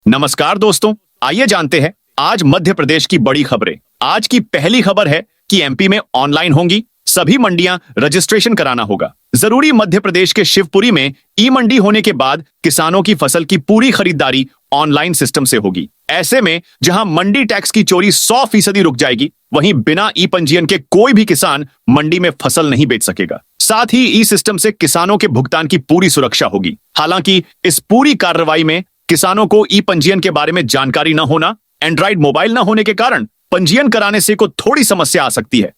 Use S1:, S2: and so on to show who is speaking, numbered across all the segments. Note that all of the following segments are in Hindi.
S1: नमस्कार दोस्तों, आइए जानते हैं आज मध्य प्रदेश की बड़ी खबरें। आज की पहली खबर है कि एमपी में ऑनलाइन होंगी सभी मंडियां, रजिस्ट्रेशन कराना होगा जरूरी। मध्य प्रदेश के शिवपुरी में ई मंडी होने के बाद किसानों की फसल की पूरी खरीदारी ऑनलाइन सिस्टम से होगी। ऐसे में जहां मंडी टैक्स की चोरी 100% रुक जाएगी, वहीं बिना ई पंजीयन के कोई भी किसान मंडी में फसल नहीं बेच सकेगा। साथ ही ई सिस्टम से किसानों के भुगतान की पूरी सुरक्षा होगी। हालांकि इस पूरी कार्रवाई में किसानों को ई पंजीयन के बारे में जानकारी न होना, एंड्रॉइड मोबाइल न होने के कारण पंजीयन कराने से को थोड़ी समस्या आ सकती है।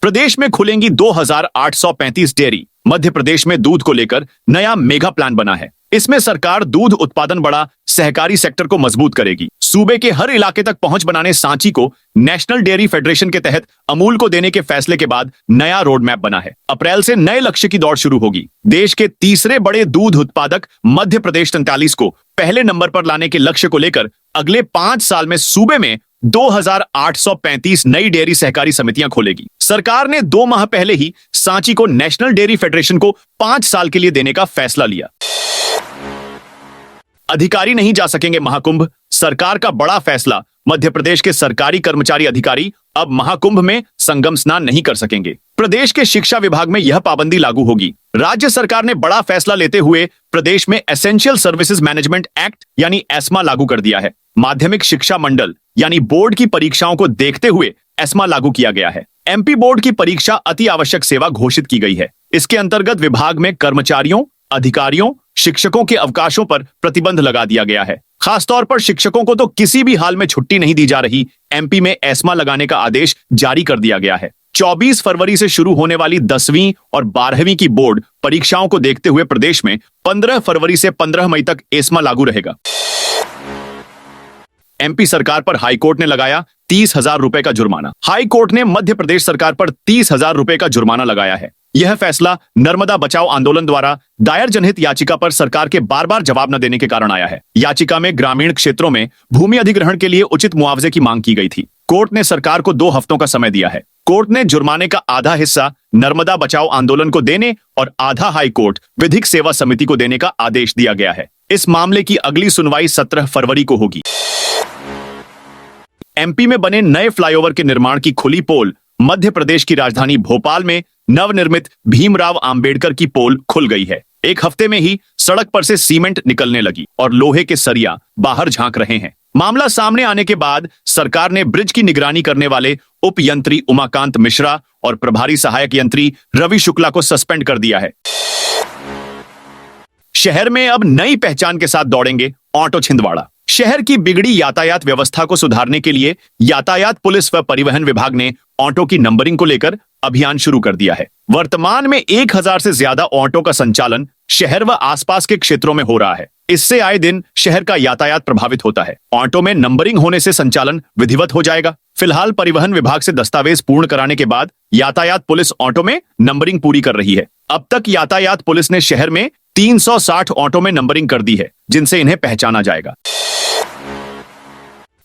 S1: प्रदेश में खुलेंगी 2835 डेयरी। मध्य प्रदेश में दूध को लेकर नया मेगा प्लान बना है। इसमें सरकार दूध उत्पादन बढ़ा सहकारी सेक्टर को मजबूत करेगी। सूबे के हर इलाके तक पहुंच बनाने सांची को नेशनल डेयरी फेडरेशन के तहत अमूल को देने के फैसले के बाद नया रोड मैप बना है। अप्रैल से नए लक्ष्य की दौड़ शुरू होगी। देश के तीसरे बड़े दूध उत्पादक मध्य प्रदेश 43 को पहले नंबर पर लाने के लक्ष्य को लेकर अगले 5 साल में सूबे में 2835 नई डेयरी सहकारी समितियां खोलेगी। सरकार ने 2 माह पहले ही सांची को नेशनल डेयरी फेडरेशन को 5 साल के लिए देने का फैसला लिया। अधिकारी नहीं जा सकेंगे महाकुंभ, सरकार का बड़ा फैसला। मध्य प्रदेश के सरकारी कर्मचारी अधिकारी अब महाकुंभ में संगम स्नान नहीं कर सकेंगे। प्रदेश के शिक्षा विभाग में यह पाबंदी लागू होगी। राज्य सरकार ने बड़ा फैसला लेते हुए प्रदेश में एसेंशियल सर्विसेज मैनेजमेंट एक्ट यानी एस्मा लागू कर दिया है। माध्यमिक शिक्षा मंडल यानी बोर्ड की परीक्षाओं को देखते हुए एस्मा लागू किया गया है। एमपी बोर्ड की परीक्षा अति आवश्यक सेवा घोषित की गई है। इसके अंतर्गत विभाग में कर्मचारियों, अधिकारियों, शिक्षकों के अवकाशों पर प्रतिबंध लगा दिया गया है। खासतौर पर शिक्षकों को तो किसी भी हाल में छुट्टी नहीं दी जा रही। एमपी में एस्मा लगाने का आदेश जारी कर दिया गया है। 24 फरवरी से शुरू होने वाली 10वीं और 12वीं की बोर्ड परीक्षाओं को देखते हुए प्रदेश में 15 फरवरी से 15 मई तक एस्मा लागू रहेगा। एमपी सरकार पर हाईकोर्ट ने लगाया 30,000 रुपए का जुर्माना। हाईकोर्ट ने मध्य प्रदेश सरकार पर 30,000 रुपए का जुर्माना लगाया है। यह फैसला नर्मदा बचाओ आंदोलन द्वारा दायर जनहित याचिका पर सरकार के बार बार जवाब न देने के कारण आया है। याचिका में ग्रामीण क्षेत्रों में भूमि अधिग्रहण के लिए उचित मुआवजे की मांग की गई थी। कोर्ट ने सरकार को 2 हफ्तों का समय दिया है। कोर्ट ने जुर्माने का आधा हिस्सा नर्मदा बचाओ आंदोलन को देने और आधा हाईकोर्ट विधिक सेवा समिति को देने का आदेश दिया गया है। इस मामले की अगली सुनवाई 17 फरवरी को होगी। एमपी में बने नए फ्लाईओवर के निर्माण की खुली पोल। मध्य प्रदेश की राजधानी भोपाल में नवनिर्मित भीमराव अंबेडकर की पोल खुल गई है। एक हफ्ते में ही सड़क पर से सीमेंट निकलने लगी और लोहे के सरिया बाहर झांक रहे हैं। मामला सामने आने के बाद सरकार ने ब्रिज की निगरानी करने वाले उप यंत्री उमाकांत मिश्रा और प्रभारी सहायक यंत्री रवि शुक्ला को सस्पेंड कर दिया है। शहर में अब नई पहचान के साथ दौड़ेंगे ऑटो छिंदवाड़ा। शहर की बिगड़ी यातायात व्यवस्था को सुधारने के लिए यातायात पुलिस व परिवहन विभाग ने ऑटो की नंबरिंग को लेकर अभियान शुरू कर दिया है। वर्तमान में 1000 से ज्यादा ऑटो का संचालन शहर व आसपास के क्षेत्रों में हो रहा है। इससे आए दिन शहर का यातायात प्रभावित होता है। ऑटो में नंबरिंग होने से संचालन विधिवत हो जाएगा। फिलहाल परिवहन विभाग से दस्तावेज पूर्ण कराने के बाद यातायात पुलिस ऑटो में नंबरिंग पूरी कर रही है। अब तक यातायात पुलिस ने शहर में 360 ऑटो में नंबरिंग कर दी है, जिनसे इन्हें पहचाना जाएगा।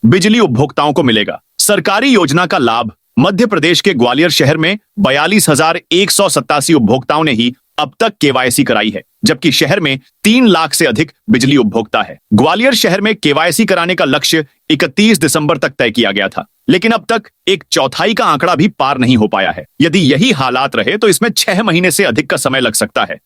S1: बिजली उपभोक्ताओं को मिलेगा सरकारी योजना का लाभ। मध्य प्रदेश के ग्वालियर शहर में 42,187 उपभोक्ताओं ने ही अब तक केवाईसी कराई है, जबकि शहर में 3 लाख से अधिक बिजली उपभोक्ता है। ग्वालियर शहर में केवाईसी कराने का लक्ष्य 31 दिसंबर तक तय किया गया था, लेकिन अब तक 1/4 का आंकड़ा भी पार नहीं हो पाया है। यदि यही हालात रहे तो इसमें 6 महीने से अधिक का समय लग सकता है।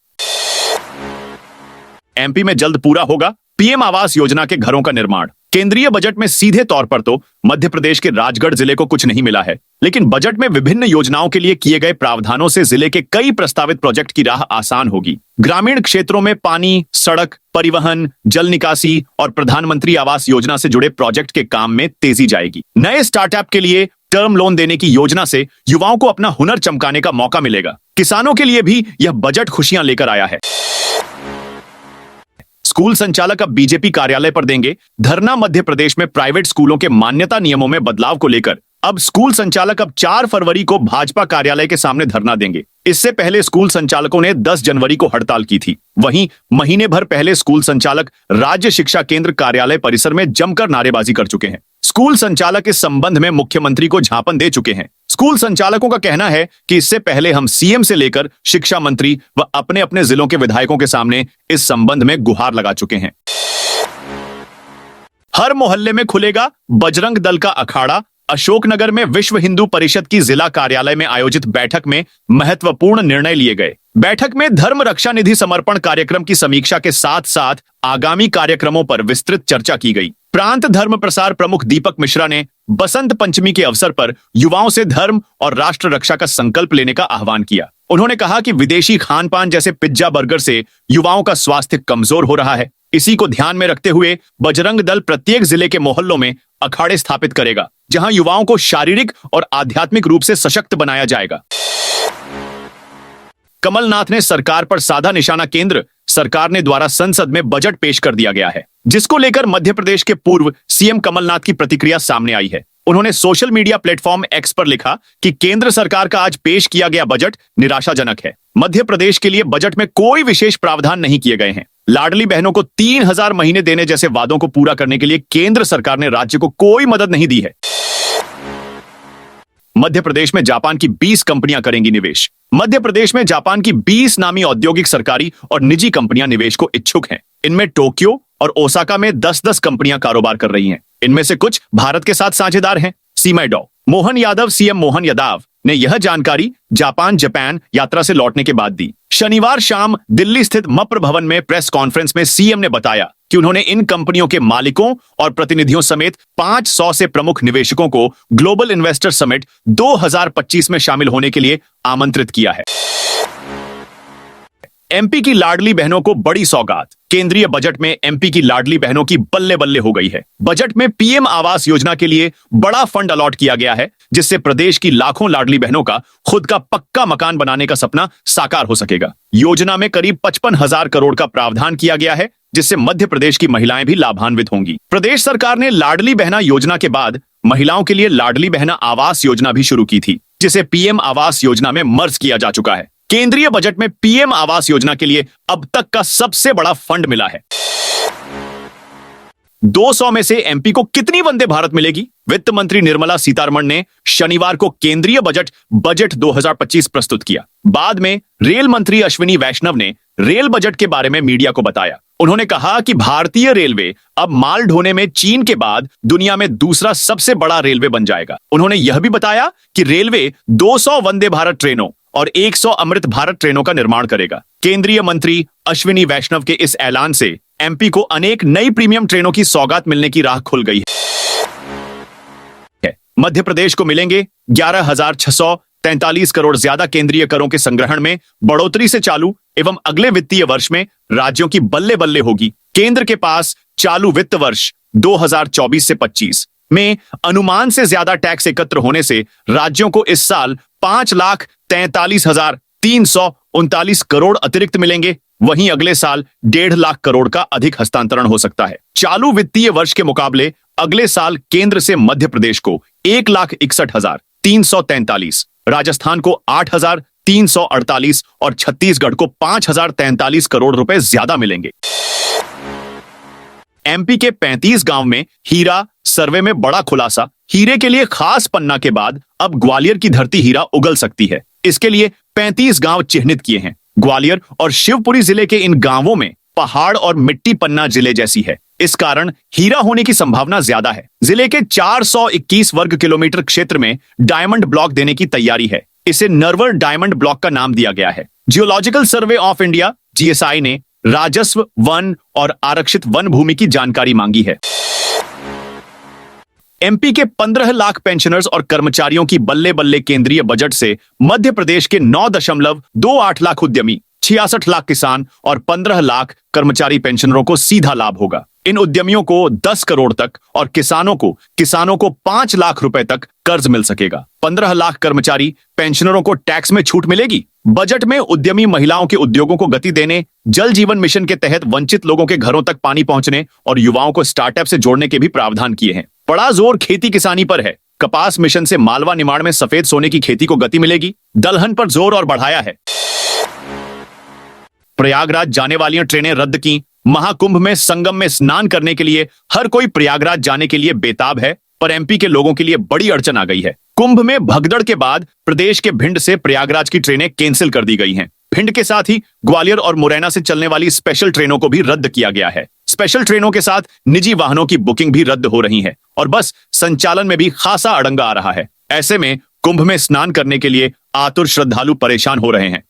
S1: एमपी में जल्द पूरा होगा पीएम आवास योजना के घरों का निर्माण। केंद्रीय बजट में सीधे तौर पर तो मध्य प्रदेश के राजगढ़ जिले को कुछ नहीं मिला है, लेकिन बजट में विभिन्न योजनाओं के लिए किए गए प्रावधानों से जिले के कई प्रस्तावित प्रोजेक्ट की राह आसान होगी। ग्रामीण क्षेत्रों में पानी, सड़क, परिवहन, जल निकासी और प्रधानमंत्री आवास योजना से जुड़े प्रोजेक्ट के काम में तेजी जाएगी। नए स्टार्टअप के लिए टर्म लोन देने की योजना से युवाओं को अपना हुनर चमकाने का मौका मिलेगा। किसानों के लिए भी यह बजट खुशियां लेकर आया है। स्कूल संचालक अब बीजेपी कार्यालय पर देंगे धरना। मध्य प्रदेश में प्राइवेट स्कूलों के मान्यता नियमों में बदलाव को लेकर अब स्कूल संचालक अब 4 फरवरी को भाजपा कार्यालय के सामने धरना देंगे। इससे पहले स्कूल संचालकों ने 10 जनवरी को हड़ताल की थी। वहीं महीने भर पहले स्कूल संचालक राज्य शिक्षा केंद्र कार्यालय परिसर में जमकर नारेबाजी कर चुके हैं। स्कूल संचालक इस संबंध में मुख्यमंत्री को ज्ञापन दे चुके हैं। स्कूल संचालकों का कहना है कि इससे पहले हम सीएम से लेकर शिक्षा मंत्री व अपने अपने जिलों के विधायकों के सामने इस संबंध में गुहार लगा चुके हैं। हर मोहल्ले में खुलेगा बजरंग दल का अखाड़ा। अशोकनगर में विश्व हिंदू परिषद की जिला कार्यालय में आयोजित बैठक में महत्वपूर्ण निर्णय लिए गए। बैठक में धर्म रक्षा निधि समर्पण कार्यक्रम की समीक्षा के साथ साथ आगामी कार्यक्रमों पर विस्तृत चर्चा की गई। प्रांत धर्म प्रसार प्रमुख दीपक मिश्रा ने बसंत पंचमी के अवसर पर युवाओं से धर्म और राष्ट्र रक्षा का संकल्प लेने का आह्वान किया। उन्होंने कहा कि विदेशी खान पान जैसे पिज्जा बर्गर से युवाओं का स्वास्थ्य कमजोर हो रहा है। इसी को ध्यान में रखते हुए बजरंग दल प्रत्येक जिले के मोहल्लों में अखाड़े स्थापित करेगा, जहां युवाओं को शारीरिक और आध्यात्मिक रूप से सशक्त बनाया जाएगा। कमलनाथ ने सरकार पर साधा निशाना। केंद्र सरकार ने द्वारा संसद में बजट पेश कर दिया गया है, जिसको लेकर मध्य प्रदेश के पूर्व सीएम कमलनाथ की प्रतिक्रिया सामने आई है। उन्होंने सोशल मीडिया प्लेटफॉर्म एक्स पर लिखा कि केंद्र सरकार का आज पेश किया गया बजट निराशाजनक है। मध्य प्रदेश के लिए बजट में कोई विशेष प्रावधान नहीं किए गए हैं। लाडली बहनों को 3000 महीने देने जैसे वादों को पूरा करने के लिए केंद्र सरकार ने राज्य को कोई मदद नहीं दी है। मध्य प्रदेश में जापान की 20 कंपनियां करेंगी निवेश। मध्य प्रदेश में जापान की 20 नामी औद्योगिक, सरकारी और निजी कंपनियां निवेश को इच्छुक हैं। इनमें टोक्यो और ओसाका में 10-10 कंपनियां कारोबार कर रही हैं। इनमें से कुछ भारत के साथ साझेदार हैं। सीमाडो मोहन यादव, सीएम मोहन यादव ने यह जानकारी जापान यात्रा से लौटने के बाद दी। शनिवार शाम दिल्ली स्थित मप्र भवन में प्रेस कॉन्फ्रेंस में सीएम ने बताया कि उन्होंने इन कंपनियों के मालिकों और प्रतिनिधियों समेत 500 से प्रमुख निवेशकों को ग्लोबल इन्वेस्टर समिट 2025 में शामिल होने के लिए आमंत्रित किया है। एमपी की लाडली बहनों को बड़ी सौगात। केंद्रीय बजट में एमपी की लाडली बहनों की बल्ले बल्ले हो गई है। बजट में पीएम आवास योजना के लिए बड़ा फंड अलॉट किया गया है, जिससे प्रदेश की लाखों लाडली बहनों का खुद का पक्का मकान बनाने का सपना साकार हो सकेगा। योजना में करीब 55,000 करोड़ का प्रावधान किया गया है, जिससे मध्य प्रदेश की महिलाएं भी लाभान्वित होंगी। प्रदेश सरकार ने लाडली बहना योजना के बाद महिलाओं के लिए लाडली बहना आवास योजना भी शुरू की थी, जिसे पीएम आवास योजना में मर्ज किया जा चुका है। केंद्रीय बजट में पीएम आवास योजना के लिए अब तक का सबसे बड़ा फंड मिला है। 200 में से एमपी को कितनी वंदे भारत मिलेगी? वित्त मंत्री निर्मला सीतारमण ने शनिवार को केंद्रीय बजट 2025 प्रस्तुत किया। बाद में रेल मंत्री अश्विनी वैष्णव ने रेल बजट के बारे में मीडिया को बताया। उन्होंने कहा कि भारतीय रेलवे अब माल ढोने में चीन के बाद दुनिया में दूसरा सबसे बड़ा रेलवे बन जाएगा। उन्होंने यह भी बताया कि रेलवे 200 वंदे भारत ट्रेनों और 100 अमृत भारत ट्रेनों का निर्माण करेगा। केंद्रीय मंत्री अश्विनी वैष्णव के इस ऐलान से एमपी को अनेक नई प्रीमियम ट्रेनों की सौगात मिलने की राह खुल गई है। मध्य प्रदेश को मिलेंगे 11,643 करोड़। ज्यादा केंद्रीय करों के संग्रहण में बढ़ोतरी से चालू एवं अगले वित्तीय वर्ष में राज्यों की बल्ले बल्ले होगी। केंद्र के पास चालू वित्त वर्ष 2024 से 25 में अनुमान से ज्यादा टैक्स एकत्र होने से राज्यों को इस साल 5,43,339 करोड़ अतिरिक्त मिलेंगे। वहीं अगले साल 1.5 लाख करोड़ का अधिक हस्तांतरण हो सकता है। चालू वित्तीय वर्ष के मुकाबले अगले साल केंद्र से मध्य प्रदेश को 1,61,343, राजस्थान को 8,348 और छत्तीसगढ़ को 5,043 करोड़ रुपए ज्यादा मिलेंगे। एमपी के 35 गांव में हीरा सर्वे में बड़ा खुलासा। हीरे के लिए खास पन्ना के बाद अब ग्वालियर की धरती हीरा उगल सकती है। इसके लिए 35 गांव चिन्हित किए हैं। ग्वालियर और शिवपुरी जिले के इन गांवों में पहाड़ और मिट्टी पन्ना जिले जैसी है। इस कारण हीरा होने की संभावना ज्यादा है। जिले के 421 वर्ग किलोमीटर क्षेत्र में डायमंड ब्लॉक देने की तैयारी है। इसे नरवर डायमंड ब्लॉक का नाम दिया गया है। Geological survey of India GSI ने राजस्व, वन और आरक्षित वन भूमि की जानकारी मांगी है। एमपी के 15 लाख पेंशनर्स और कर्मचारियों की बल्ले बल्ले। केंद्रीय बजट से मध्य प्रदेश के 9.28 लाख उद्यमी, 66 लाख किसान और 15 लाख कर्मचारी पेंशनरों को सीधा लाभ होगा। इन उद्यमियों को 10 करोड़ तक और किसानों को 5 लाख रुपए तक कर्ज मिल सकेगा। 15 लाख कर्मचारी पेंशनरों को टैक्स में छूट मिलेगी। बजट में उद्यमी महिलाओं के उद्योगों को गति देने, जल जीवन मिशन के तहत वंचित लोगों के घरों तक पानी पहुंचने और युवाओं को स्टार्टअप से जोड़ने के भी प्रावधान किए हैं। बड़ा जोर खेती किसानी पर है। कपास मिशन से मालवा निमाड़ में सफेद सोने की खेती को गति मिलेगी। दलहन पर जोर और बढ़ाया है। प्रयागराज जाने वाली ट्रेनें रद्द की। महाकुंभ में संगम में स्नान करने के लिए हर कोई प्रयागराज जाने के लिए बेताब है, पर एमपी के लोगों के लिए बड़ी अड़चन आ गई है। कुंभ में भगदड़ के बाद प्रदेश के भिंड से प्रयागराज की ट्रेनें कैंसिल कर दी गई हैं। भिंड के साथ ही ग्वालियर और मुरैना से चलने वाली स्पेशल ट्रेनों को भी रद्द किया गया है। स्पेशल ट्रेनों के साथ निजी वाहनों की बुकिंग भी रद्द हो रही है और बस संचालन में भी खासा अड़ंगा आ रहा है। ऐसे में कुंभ में स्नान करने के लिए आतुर श्रद्धालु परेशान हो रहे हैं।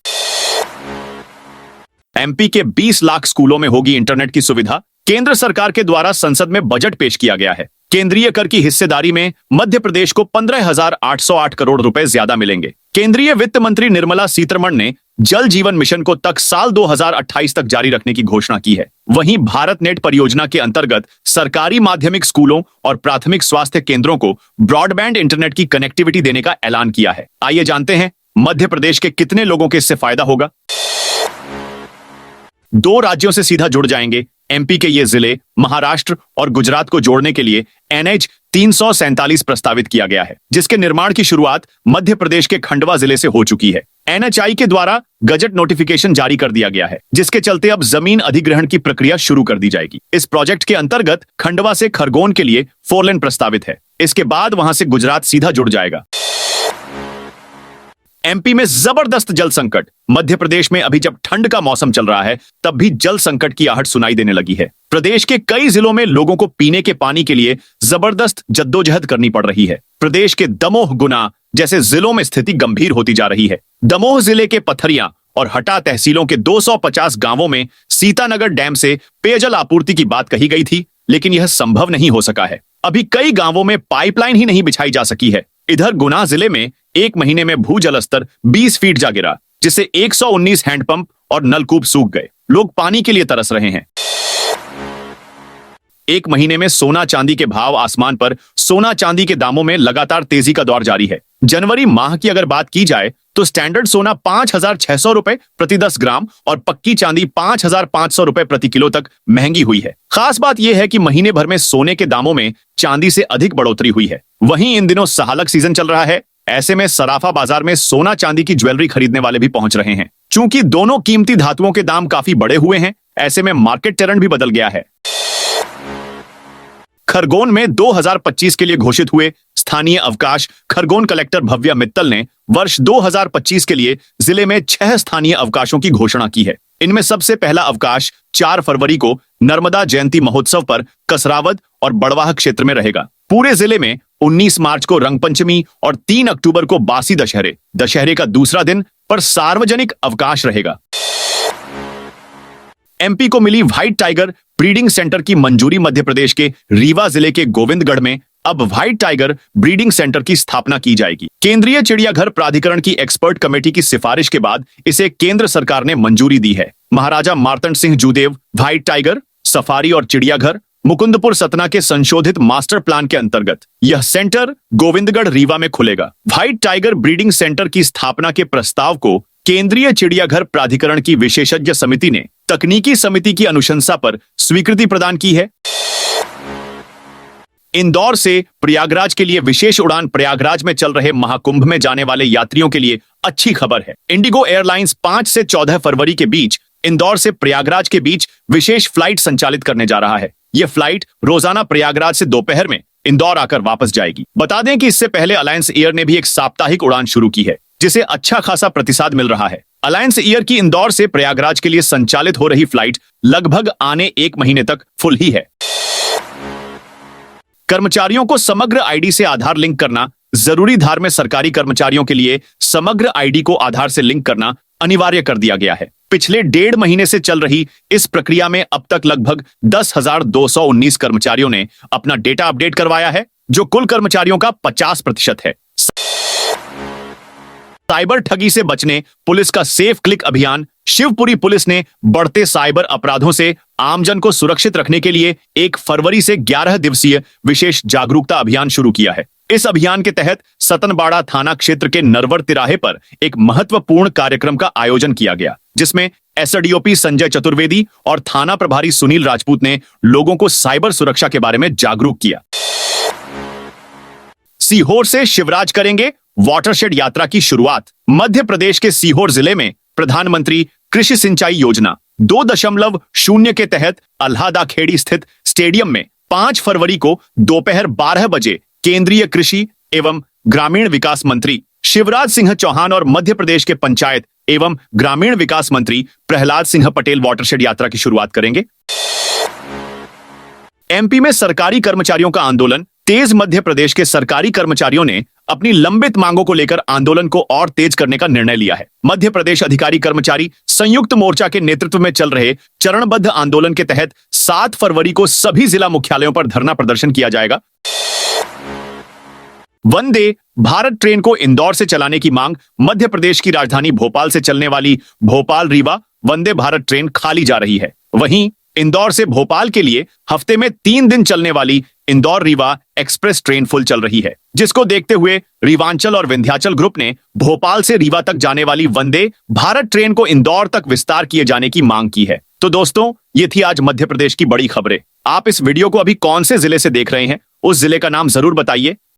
S1: एमपी के 20 लाख स्कूलों में होगी इंटरनेट की सुविधा। केंद्र सरकार के द्वारा संसद में बजट पेश किया गया है। केंद्रीय कर की हिस्सेदारी में मध्य प्रदेश को 15,808 करोड़ रुपए ज्यादा मिलेंगे। केंद्रीय वित्त मंत्री निर्मला सीतारमण ने जल जीवन मिशन को तक साल 2028 तक जारी रखने की घोषणा की है। वहीं भारत नेट परियोजना के अंतर्गत सरकारी माध्यमिक स्कूलों और प्राथमिक स्वास्थ्य केंद्रों को ब्रॉडबैंड इंटरनेट की कनेक्टिविटी देने का ऐलान किया है। आइए जानते हैं मध्य प्रदेश के कितने लोगों को इससे फायदा होगा। 2 राज्यों से सीधा जुड़ जाएंगे। एमपी के ये जिले महाराष्ट्र और गुजरात को जोड़ने के लिए NH 347 प्रस्तावित किया गया है, जिसके निर्माण की शुरुआत मध्य प्रदेश के खंडवा जिले से हो चुकी है। NHAI के द्वारा गजट नोटिफिकेशन जारी कर दिया गया है, जिसके चलते अब जमीन अधिग्रहण की प्रक्रिया शुरू कर दी जाएगी। इस प्रोजेक्ट के अंतर्गत खंडवा से खरगोन के लिए 4 लेन प्रस्तावित है। इसके बाद वहां से गुजरात सीधा जुड़ जाएगा। एमपी में जबरदस्त जल संकट। मध्य प्रदेश में अभी जब ठंड का मौसम चल रहा है, तब भी जल संकट की आहट सुनाई देने लगी है। प्रदेश के कई जिलों में लोगों को पीने के पानी के लिए जबरदस्त जद्दोजहद करनी पड़ रही है। प्रदेश के दमोह, गुना जैसे जिलों में स्थिति गंभीर होती जा रही है। दमोह जिले के पथरिया और हटा तहसीलों के 250 गांवों में सीतानगर डैम से पेयजल आपूर्ति की बात कही गई थी, लेकिन यह संभव नहीं हो सका है। अभी कई गांवों में पाइपलाइन ही नहीं बिछाई जा सकी है। इधर गुना जिले में 1 महीने में भूजल स्तर 20 फीट जा गिरा, जिससे 119 हैंडपंप और नलकूप सूख गए। लोग पानी के लिए तरस रहे हैं। 1 महीने में सोना चांदी के भाव आसमान पर। सोना चांदी के दामों में लगातार तेजी का दौर जारी है। जनवरी माह की अगर बात की जाए तो स्टैंडर्ड सोना 5,600 रुपए प्रति 10 ग्राम और पक्की चांदी 5,500 रुपए प्रति किलो तक महंगी हुई है। खास बात यह है कि महीने भर में सोने के दामों में चांदी से अधिक बढ़ोतरी हुई है। वहीं इन दिनों सहालक सीजन चल रहा है। ऐसे में सराफा बाजार में सोना चांदी की ज्वेलरी खरीदने वाले भी पहुंच रहे हैं। चूंकि दोनों कीमती धातुओं के दाम काफी बढ़े हुए हैं, ऐसे में मार्केट टर्न भी बदल गया है। खरगोन में 2025 के लिए घोषित हुए स्थानीय अवकाश। खरगोन कलेक्टर भव्या मित्तल ने वर्ष 2025 के लिए जिले में 6 स्थानीय अवकाशों की घोषणा की है। इनमें सबसे पहला अवकाश 4 फरवरी को नर्मदा जयंती महोत्सव पर कसरावद और बड़वाह क्षेत्र में रहेगा। पूरे जिले में 19 मार्च को रंगपंचमी और 3 अक्टूबर को बासी दशहरे का दूसरा दिन पर सार्वजनिक अवकाश रहेगा। एमपी को मिली व्हाइट टाइगर ब्रीडिंग सेंटर की मंजूरी। मध्य प्रदेश के रीवा जिले के गोविंदगढ़ में अब व्हाइट टाइगर ब्रीडिंग सेंटर की स्थापना की जाएगी। केंद्रीय चिड़ियाघर प्राधिकरण की एक्सपर्ट कमेटी की सिफारिश के बाद इसे केंद्र सरकार ने मंजूरी दी है। Maharaja Martand Singh Judev white tiger safari और चिड़ियाघर मुकुंदपुर सतना के संशोधित मास्टर प्लान के अंतर्गत यह सेंटर गोविंदगढ़ रीवा में खुलेगा। व्हाइट टाइगर ब्रीडिंग सेंटर की स्थापना के प्रस्ताव को केंद्रीय चिड़ियाघर प्राधिकरण की विशेषज्ञ समिति ने तकनीकी समिति की अनुशंसा पर स्वीकृति प्रदान की है। इंदौर से प्रयागराज के लिए विशेष उड़ान। प्रयागराज में चल रहे महाकुंभ में जाने वाले यात्रियों के लिए अच्छी खबर है। इंडिगो एयरलाइंस 5 से 14 फरवरी के बीच इंदौर से प्रयागराज के बीच विशेष फ्लाइट संचालित करने जा रहा है। यह फ्लाइट रोजाना प्रयागराज से दोपहर में इंदौर आकर वापस जाएगी। बता दें कि इससे पहले अलायंस एयर ने भी एक साप्ताहिक उड़ान शुरू की है, जिसे अच्छा खासा प्रतिसाद मिल रहा है। अलायंस एयर की इंदौर से प्रयागराज के लिए संचालित हो रही फ्लाइट लगभग आने 1 महीने तक फुल ही है। कर्मचारियों को समग्र आईडी से आधार लिंक करना जरूरी। धार में सरकारी कर्मचारियों के लिए समग्र आईडी को आधार से लिंक करना अनिवार्य कर दिया गया है। पिछले 1.5 महीने से चल रही इस प्रक्रिया में अब तक लगभग 10,219 कर्मचारियों ने अपना डेटा अपडेट करवाया है, जो कुल कर्मचारियों का 50% है। साइबर ठगी से बचने पुलिस का सेफ क्लिक अभियान। शिवपुरी पुलिस ने बढ़ते साइबर अपराधों से आमजन को सुरक्षित रखने के लिए 1 फरवरी से 11 दिवसीय विशेष जागरूकता अभियान शुरू किया है। इस अभियान के तहत सतनबाड़ा थाना क्षेत्र के नरवर तिराहे पर एक महत्वपूर्ण कार्यक्रम का आयोजन किया गया, जिसमें एसडीओपी संजय चतुर्वेदी और थाना प्रभारी सुनील राजपूत ने लोगों को साइबर सुरक्षा के बारे में जागरूक किया। सीहोर से शिवराज करेंगे वाटरशेड यात्रा की शुरुआत। मध्य प्रदेश के सीहोर जिले में प्रधानमंत्री कृषि सिंचाई योजना 2.0 के तहत अल्हादा खेड़ी स्थित स्टेडियम में 5 फरवरी को दोपहर 12 बजे केंद्रीय कृषि एवं ग्रामीण विकास मंत्री शिवराज सिंह चौहान और मध्य प्रदेश के पंचायत एवं ग्रामीण विकास मंत्री प्रहलाद सिंह पटेल वाटरशेड यात्रा की शुरुआत करेंगे। एमपी में सरकारी कर्मचारियों का आंदोलन तेज। मध्य प्रदेश के सरकारी कर्मचारियों ने अपनी लंबित मांगों को लेकर आंदोलन को और तेज करने का निर्णय लिया है। मध्य प्रदेश अधिकारी कर्मचारी संयुक्त मोर्चा के नेतृत्व में चल रहे चरणबद्ध आंदोलन के तहत 7 फरवरी को सभी जिला मुख्यालयों पर धरना प्रदर्शन किया जाएगा। वंदे भारत ट्रेन को इंदौर से चलाने की मांग। मध्य प्रदेश की राजधानी भोपाल से चलने वाली भोपाल रीवा वंदे भारत ट्रेन खाली जा रही है। वहीं इंदौर से भोपाल के लिए हफ्ते में 3 दिन चलने वाली Indore Rewa express train full चल रही है, जिसको देखते हुए रीवांचल और विंध्याचल ग्रुप ने भोपाल से रीवा तक जाने वाली वंदे भारत ट्रेन को इंदौर तक विस्तार किए जाने की मांग की है। तो दोस्तों, ये थी आज मध्य प्रदेश की बड़ी खबरें। आप इस वीडियो को अभी कौन से जिले से देख रहे हैं, उस जिले का नाम जरूर बताइए।